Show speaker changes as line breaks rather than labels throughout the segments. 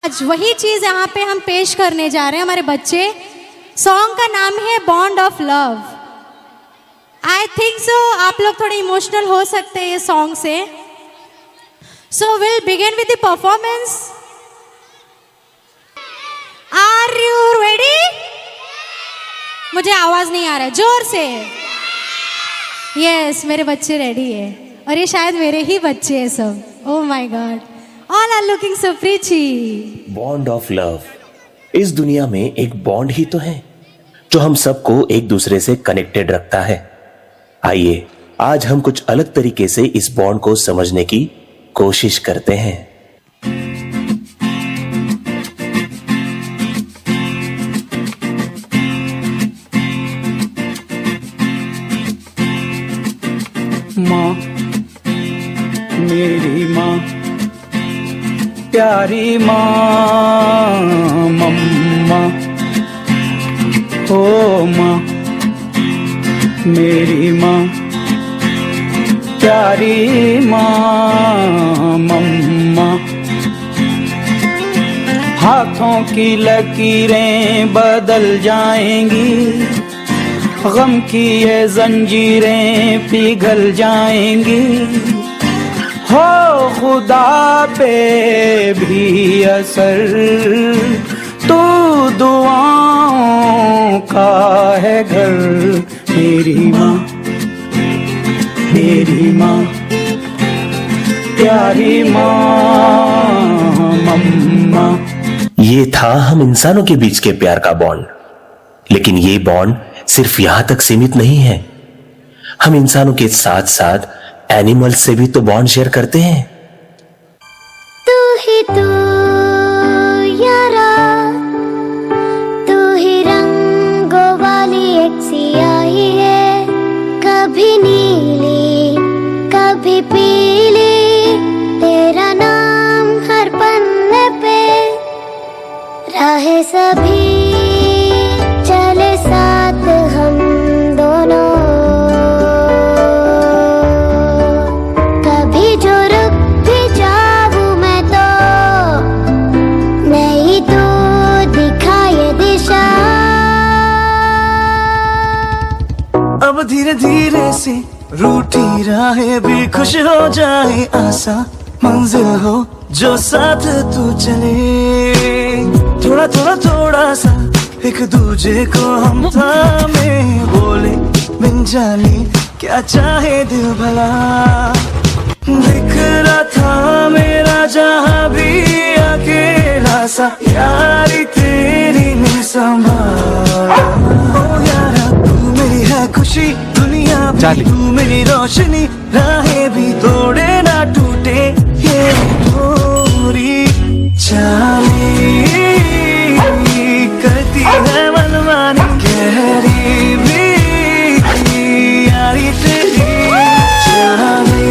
आज वही चीज यहाँ पे हम पेश करने जा रहे हैं हमारे बच्चे। सॉन्ग का नाम है bond of love. I think so आप लोग थोड़े इमोशनल हो सकते हैं ये सॉन्ग से। So will begin with the performance. Are you ready? मुझे आवाज नहीं आ रहा है, जोर से। यस, मेरे बच्चे रेडी है और ये शायद मेरे ही बच्चे हैं सब। Oh my god, all are looking so pretty.
Bond of love. इस दुनिया में एक बॉन्ड ही तो है जो हम सबको एक दूसरे से कनेक्टेड रखता है। आइए आज हम कुछ अलग तरीके से इस बॉन्ड को समझने की कोशिश करते हैं।
माँ, मेरी माँ, प्यारी माँ, मम्मा। ओ माँ, मेरी माँ, प्यारी माँ, मम्मा। हाथों की लकीरें बदल जाएंगी, गम की ये जंजीरें पिघल जाएंगी। हो खुदा पे भी असर तो दुआओं का है घर। मेरी माँ, मेरी माँ, प्यारी माँ, मम्मा।
ये था हम इंसानों के बीच के प्यार का बॉन्ड, लेकिन ये बॉन्ड सिर्फ यहां तक सीमित नहीं है। हम इंसानों के साथ साथ एनिमल्स से भी तो बॉन्ड शेयर करते हैं।
तू ही तू यारा, तू ही रंगों वाली एक सियाही है, कभी नीली कभी पीली, तेरा नाम हर पन्ने पे, राहें सभी चले साथ हम दोनों, कभी जो रुक भी जाऊं मैं तो नहीं तू दिखाए दिशा।
अब धीरे धीरे से रूठी राहें भी खुश हो जाए, आसा मंजिल हो जो साथ तू चले। थोड़ा थोड़ा थोड़ा सा एक दूजे को हम थामे, बोले बिन जाने क्या चाहे दिल भला। दिख रहा था मेरा जहां भी अकेला सा, यारी तेरी ने संभाला। ओ यारा तू मेरी है खुशी, दुनिया भी तू मेरी रोशनी, राहें भी तोड़े ना टूटे ये पूरी चाली करती है मनमानी, गहरी भी यारी तेरी चाली,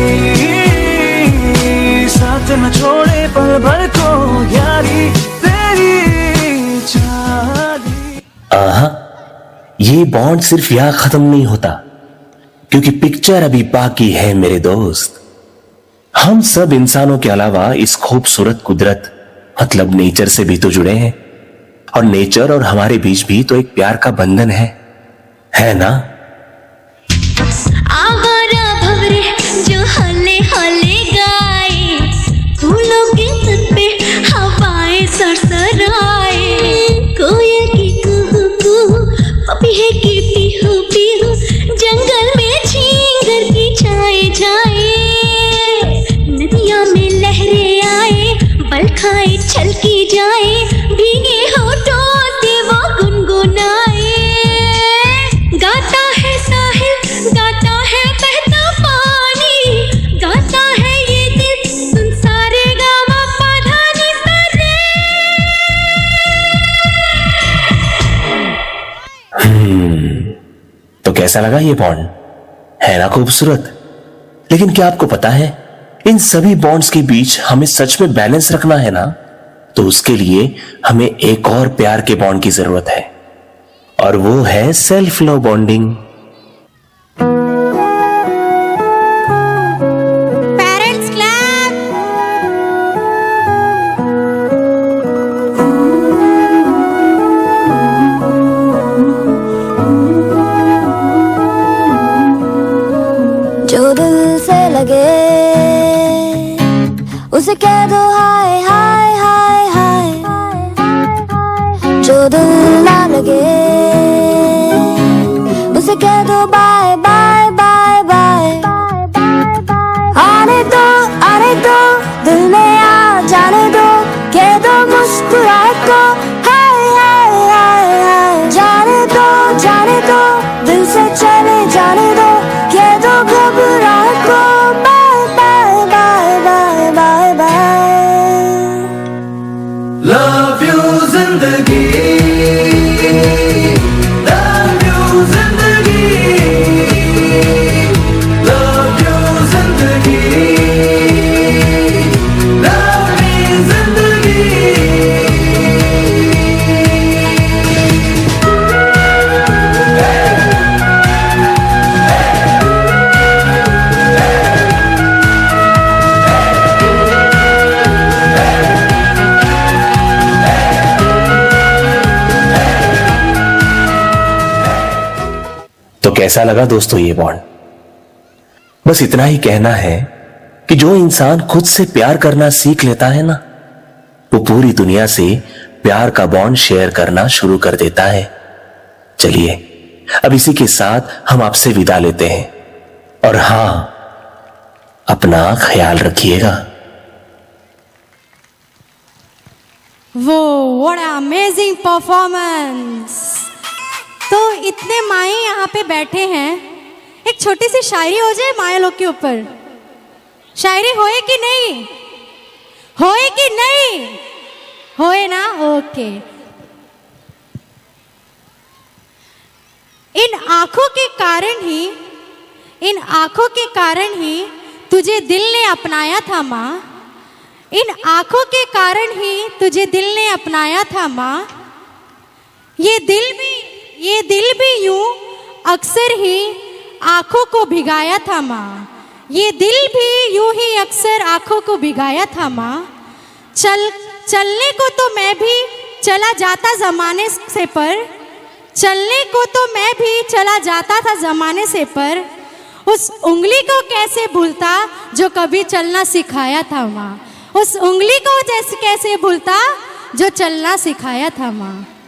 साथ न छोड़े पल भर को यारी तेरी चाली।
आहा, ये बॉन्ड सिर्फ यहां खत्म नहीं होता, क्योंकि पिक्चर अभी बाकी है मेरे दोस्त। हम सब इंसानों के अलावा इस खूबसूरत कुदरत मतलब नेचर से भी तो जुड़े हैं, और नेचर और हमारे बीच भी तो एक प्यार का बंधन है ना?
आवारा भंवरे जो हौले हौले गाए, फूलों के तन पे हवाएं सरसराए, कोयल की कुहू कुहू, पपीहे की पीहू पीहू, जंगल में झींगर की छाए छाए, नदियां में लहरें आए, बल खाए छलकी जाए, भीगे होठों से वो गुनगुनाए। गाता है साहिल, गाता है बहता पानी, गाता है ये दिल, सुन सारे गामा पाधा नी सा रे।
तो कैसा लगा ये बॉन्ड? है ना खूबसूरत? लेकिन क्या आपको पता है, इन सभी बॉन्ड्स के बीच हमें सच में बैलेंस रखना है ना, तो उसके लिए हमें एक और प्यार के बॉन्ड की जरूरत है, और वो है self love bonding.
Parents clap.
कह दो हाय हाय हाय हाय, जो दिल ना लगे उसे कह दो बाय बाय बाय बाय। आने दो दिल में आ जाने दो, कह दो मुस्कुराए को हाय हाय हाय हाय। जाने दो दिल से चले जाने दो, कह दो घबराए को bye bye bye bye bye bye.
Love you जिंदगी, लव यू जिंदगी, लव यू जिंदगी, लव मी जिंदगी।
तो कैसा लगा दोस्तों ये बॉन्ड? बस इतना ही कहना है कि जो इंसान खुद से प्यार करना सीख लेता है ना, वो पूरी दुनिया से प्यार का बॉन्ड शेयर करना शुरू कर देता है। चलिए अब इसी के साथ हम आपसे विदा लेते हैं, और हां, अपना ख्याल रखिएगा।
वो व्हाट अमेजिंग परफॉर्मेंस। तो इतने माए यहाँ पे बैठे हैं, एक छोटी सी शायरी हो जाए माया लोग के ऊपर। शायरी होए कि नहीं? होए कि नहीं? होए ना? ओके। इन आंखों के कारण ही तुझे दिल ने अपनाया था माँ। इन आंखों के कारण ही तुझे दिल ने अपनाया था माँ। ये दिल भी यूं अक्सर ही आंखों को भिगाया था माँ। ये दिल भी यूं ही अक्सर आंखों को भिगाया था माँ। चलने को तो मैं भी चला जाता ज़माने से पर, चलने को तो मैं भी चला जाता था ज़माने से पर, उस उंगली को कैसे भूलता जो कभी चलना सिखाया था माँ। उस उंगली को जैसे कैसे भूलता जो चलना सिखाया था माँ।